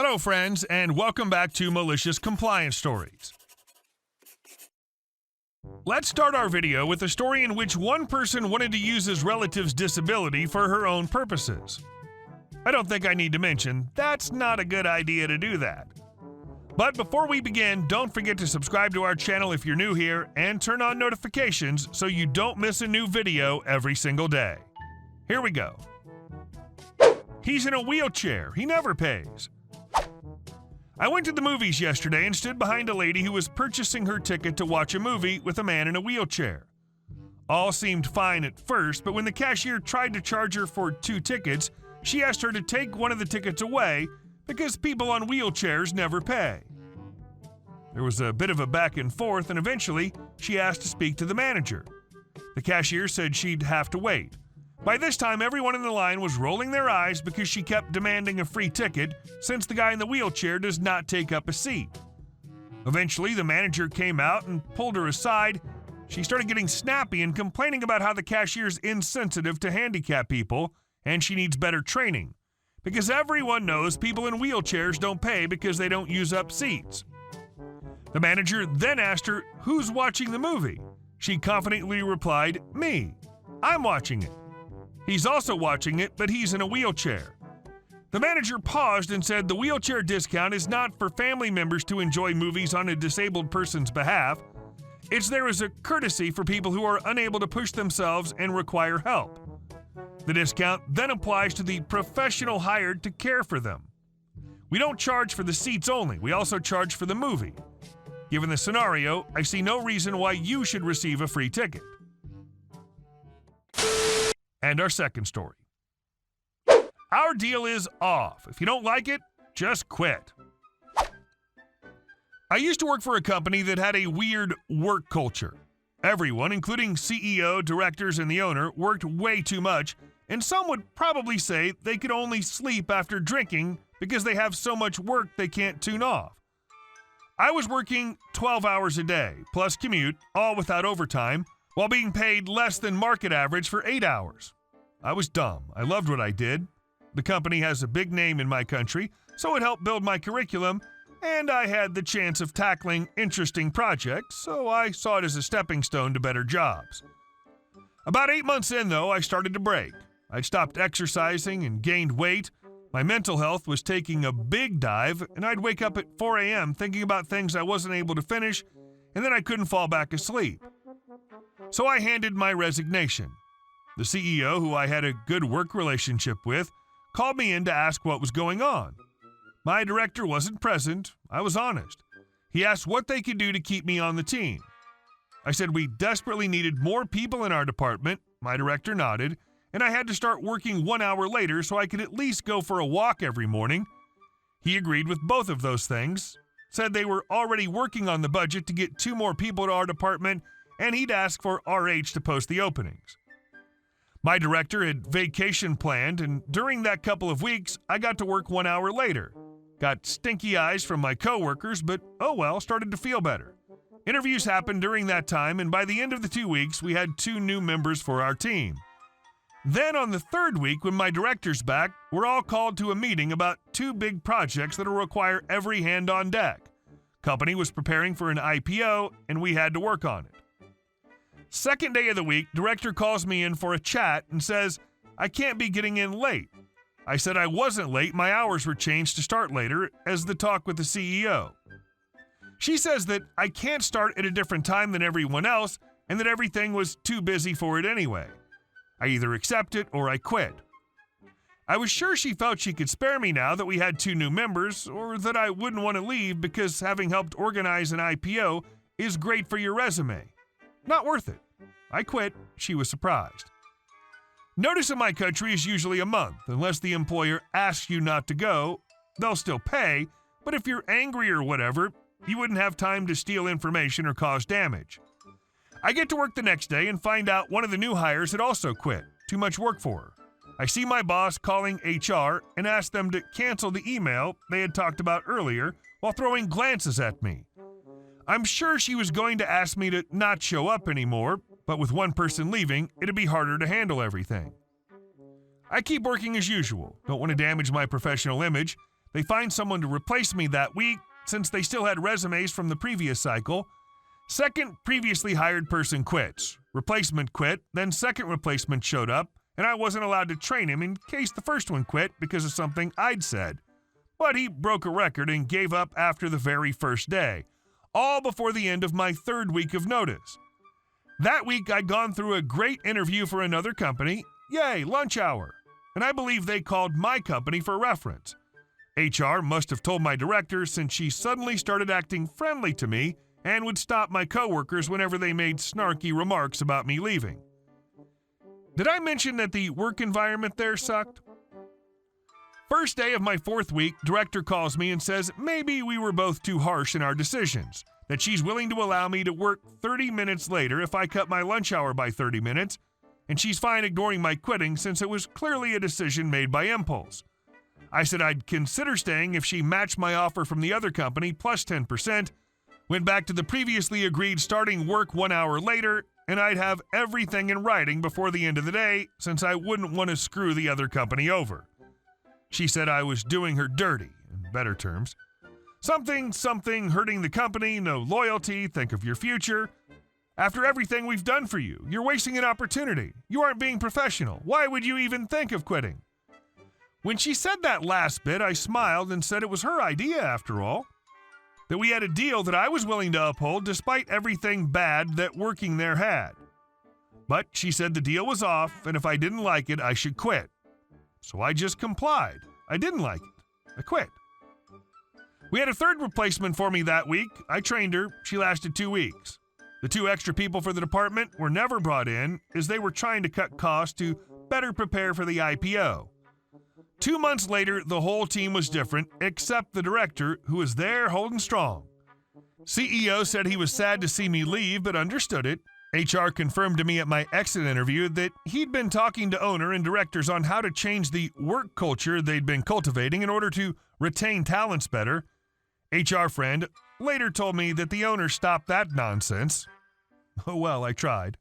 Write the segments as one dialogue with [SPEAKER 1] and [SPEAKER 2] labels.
[SPEAKER 1] Hello, friends, and welcome back to Malicious Compliance Stories. Let's start our video with a story in which one person wanted to use his relative's disability for her own purposes. I don't think I need to mention, that's not a good idea to do that. But before we begin, don't forget to subscribe to our channel if you're new here and turn on notifications so you don't miss a new video every single day. Here we go. He's in a wheelchair. He never pays. I went to the movies yesterday and stood behind a lady who was purchasing her ticket to watch a movie with a man in a wheelchair. All seemed fine at first, but when the cashier tried to charge her for 2 tickets, she asked her to take one of the tickets away because people on wheelchairs never pay. There was a bit of a back and forth, and eventually she asked to speak to the manager. The cashier said she'd have to wait. By this time, everyone in the line was rolling their eyes because she kept demanding a free ticket since the guy in the wheelchair does not take up a seat. Eventually, the manager came out and pulled her aside. She started getting snappy and complaining about how the cashier's insensitive to handicapped people and she needs better training because everyone knows people in wheelchairs don't pay because they don't use up seats. The manager then asked her, "Who's watching the movie?" She confidently replied, "Me. I'm watching it." He's also watching it, but he's in a wheelchair. The manager paused and said the wheelchair discount is not for family members to enjoy movies on a disabled person's behalf. It's there as a courtesy for people who are unable to push themselves and require help. The discount then applies to the professional hired to care for them. We don't charge for the seats only, we also charge for the movie. Given the scenario, I see no reason why you should receive a free ticket. And our second story. Our deal is off. If you don't like it, just quit. I used to work for a company that had a weird work culture. Everyone, including CEO, directors, and the owner, worked way too much, and some would probably say they could only sleep after drinking because they have so much work they can't tune off. I was working 12 hours a day, plus commute, all without overtime, while being paid less than market average for 8 hours. I was dumb. I loved what I did. The company has a big name in my country, so it helped build my curriculum, and I had the chance of tackling interesting projects, so I saw it as a stepping stone to better jobs. About 8 months in, though, I started to break. I'd stopped exercising and gained weight. My mental health was taking a big dive, and I'd wake up at 4 a.m. thinking about things I wasn't able to finish, and then I couldn't fall back asleep. So I handed my resignation. The CEO, who I had a good work relationship with, called me in to ask what was going on. My director wasn't present. I was honest. He asked what they could do to keep me on the team. I said we desperately needed more people in our department. My director nodded, and I had to start working 1 hour later so I could at least go for a walk every morning. He agreed with both of those things, said they were already working on the budget to get 2 more people to our department, and he'd ask for RH to post the openings. My director had vacation planned, and during that couple of weeks, I got to work 1 hour later. Got stinky eyes from my coworkers, but oh well, started to feel better. Interviews happened during that time, and by the end of the 2 weeks, we had 2 new members for our team. Then on the 3rd week, when my director's back, we're all called to a meeting about 2 big projects that'll require every hand on deck. Company was preparing for an IPO, and we had to work on it. Second day of the week, director calls me in for a chat and says, "I can't be getting in late." I said I wasn't late, my hours were changed to start later, as the talk with the CEO. She says that I can't start at a different time than everyone else and that everything was too busy for it anyway. I either accept it or I quit. I was sure she felt she could spare me now that we had 2 new members, or that I wouldn't want to leave because having helped organize an IPO is great for your resume. Not worth it. I quit. She was surprised. Notice in my country is usually a month, unless the employer asks you not to go. They'll still pay, but if you're angry or whatever, you wouldn't have time to steal information or cause damage. I get to work the next day and find out one of the new hires had also quit. Too much work for her. I see my boss calling HR and ask them to cancel the email they had talked about earlier while throwing glances at me. I'm sure she was going to ask me to not show up anymore, but with one person leaving, it'd be harder to handle everything. I keep working as usual. Don't want to damage my professional image. They find someone to replace me that week since they still had resumes from the previous cycle. Second previously hired person quits. Replacement quit, then second replacement showed up, and I wasn't allowed to train him in case the first one quit because of something I'd said. But he broke a record and gave up after the very first day, all before the end of my third week of notice. That week, I'd gone through a great interview for another company. Yay, lunch hour. And I believe they called my company for reference. HR must have told my director since she suddenly started acting friendly to me and would stop my coworkers whenever they made snarky remarks about me leaving. Did I mention that the work environment there sucked? First day of my fourth week, director calls me and says maybe we were both too harsh in our decisions, that she's willing to allow me to work 30 minutes later if I cut my lunch hour by 30 minutes, and she's fine ignoring my quitting since it was clearly a decision made by impulse. I said I'd consider staying if she matched my offer from the other company plus 10%, went back to the previously agreed starting work 1 hour later, and I'd have everything in writing before the end of the day since I wouldn't want to screw the other company over. She said I was doing her dirty, in better terms. Something, hurting the company, no loyalty, think of your future. After everything we've done for you, you're wasting an opportunity. You aren't being professional. Why would you even think of quitting? When she said that last bit, I smiled and said it was her idea after all. That we had a deal that I was willing to uphold despite everything bad that working there had. But she said the deal was off, and if I didn't like it, I should quit. So I just complied. I didn't like it. I quit. We had a third replacement for me that week. I trained her. She lasted 2 weeks. The 2 extra people for the department were never brought in as they were trying to cut costs to better prepare for the IPO. 2 months later, the whole team was different except the director, who was there holding strong. CEO said he was sad to see me leave but understood it. HR confirmed to me at my exit interview that he'd been talking to owner and directors on how to change the work culture they'd been cultivating in order to retain talents better. HR friend later told me that the owner stopped that nonsense. Oh well, I tried.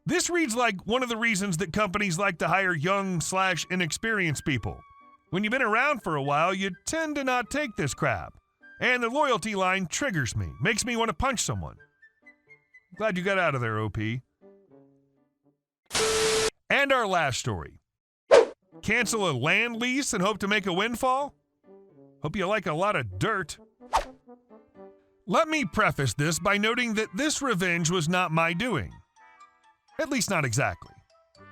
[SPEAKER 1] This reads like one of the reasons that companies like to hire young/inexperienced people. When you've been around for a while, you tend to not take this crap. And the loyalty line triggers me, makes me want to punch someone. Glad you got out of there, OP. And our last story. Cancel a land lease and hope to make a windfall? Hope you like a lot of dirt. Let me preface this by noting that this revenge was not my doing. At least not exactly.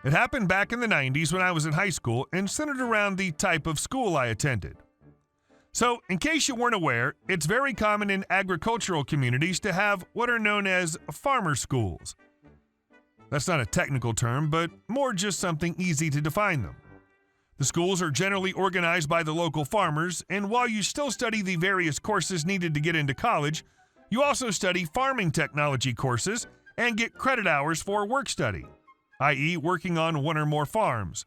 [SPEAKER 1] It happened back in the 90s when I was in high school and centered around the type of school I attended. So, in case you weren't aware, it's very common in agricultural communities to have what are known as farmer schools. That's not a technical term, but more just something easy to define them. The schools are generally organized by the local farmers, and while you still study the various courses needed to get into college, you also study farming technology courses and get credit hours for work study, i.e. working on one or more farms.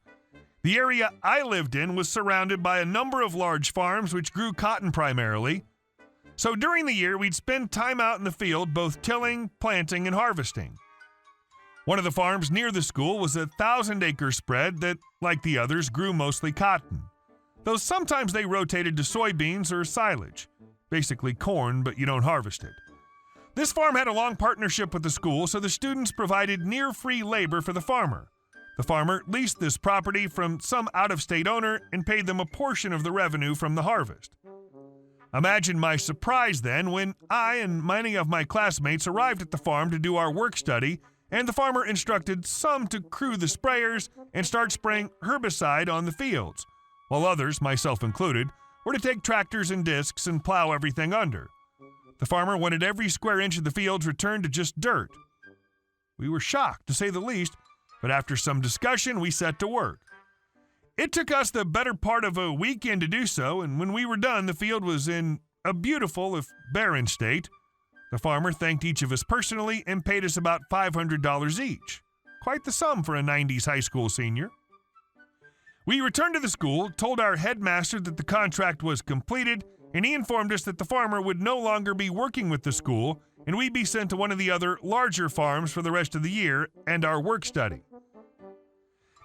[SPEAKER 1] The area I lived in was surrounded by a number of large farms which grew cotton primarily. So during the year, we'd spend time out in the field both tilling, planting, and harvesting. One of the farms near the school was a 1,000-acre spread that, like the others, grew mostly cotton, though sometimes they rotated to soybeans or silage, basically corn, but you don't harvest it. This farm had a long partnership with the school, so the students provided near-free labor for the farmer. The farmer leased this property from some out-of-state owner and paid them a portion of the revenue from the harvest. Imagine my surprise then when I and many of my classmates arrived at the farm to do our work study, and the farmer instructed some to crew the sprayers and start spraying herbicide on the fields, while others, myself included, were to take tractors and discs and plow everything under. The farmer wanted every square inch of the fields returned to just dirt. We were shocked, to say the least, but after some discussion, we set to work. It took us the better part of a weekend to do so, and when we were done, the field was in a beautiful, if barren, state. The farmer thanked each of us personally and paid us about $500 each. Quite the sum for a 90s high school senior. We returned to the school, told our headmaster that the contract was completed, and he informed us that the farmer would no longer be working with the school, and we'd be sent to one of the other larger farms for the rest of the year and our work study.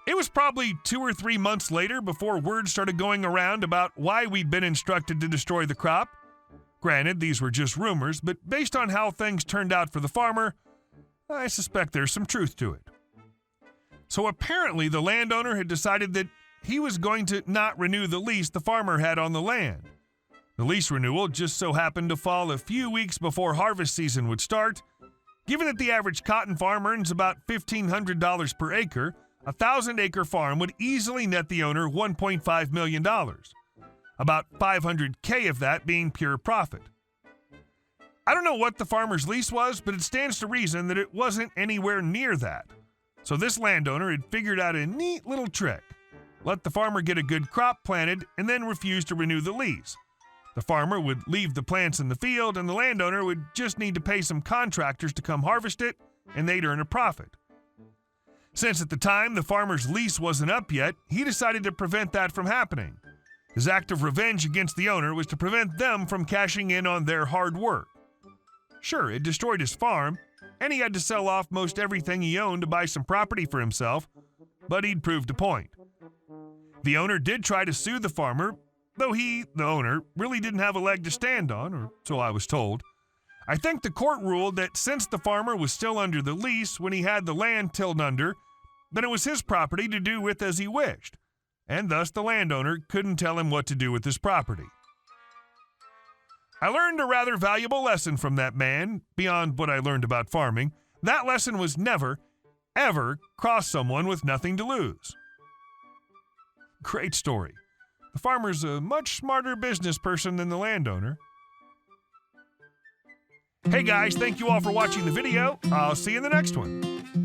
[SPEAKER 1] It was probably 2 or 3 months later before word started going around about why we'd been instructed to destroy the crop. Granted, these were just rumors, but based on how things turned out for the farmer, I suspect there's some truth to it. So apparently the landowner had decided that he was going to not renew the lease the farmer had on the land. The lease renewal just so happened to fall a few weeks before harvest season would start. Given that the average cotton farm earns about $1,500 per acre, a 1,000-acre farm would easily net the owner $1.5 million, about $500K of that being pure profit. I don't know what the farmer's lease was, but it stands to reason that it wasn't anywhere near that. So this landowner had figured out a neat little trick. Let the farmer get a good crop planted and then refuse to renew the lease. The farmer would leave the plants in the field and the landowner would just need to pay some contractors to come harvest it and they'd earn a profit. Since at the time the farmer's lease wasn't up yet, he decided to prevent that from happening. His act of revenge against the owner was to prevent them from cashing in on their hard work. Sure, it destroyed his farm, and he had to sell off most everything he owned to buy some property for himself, but he'd proved a point. The owner did try to sue the farmer, though he, the owner, really didn't have a leg to stand on, or so I was told. I think the court ruled that since the farmer was still under the lease when he had the land tilled under, then it was his property to do with as he wished, and thus the landowner couldn't tell him what to do with his property. I learned a rather valuable lesson from that man, beyond what I learned about farming. That lesson was never, ever cross someone with nothing to lose. Great story. The farmer's a much smarter business person than the landowner. Hey guys, thank you all for watching the video. I'll see you in the next one.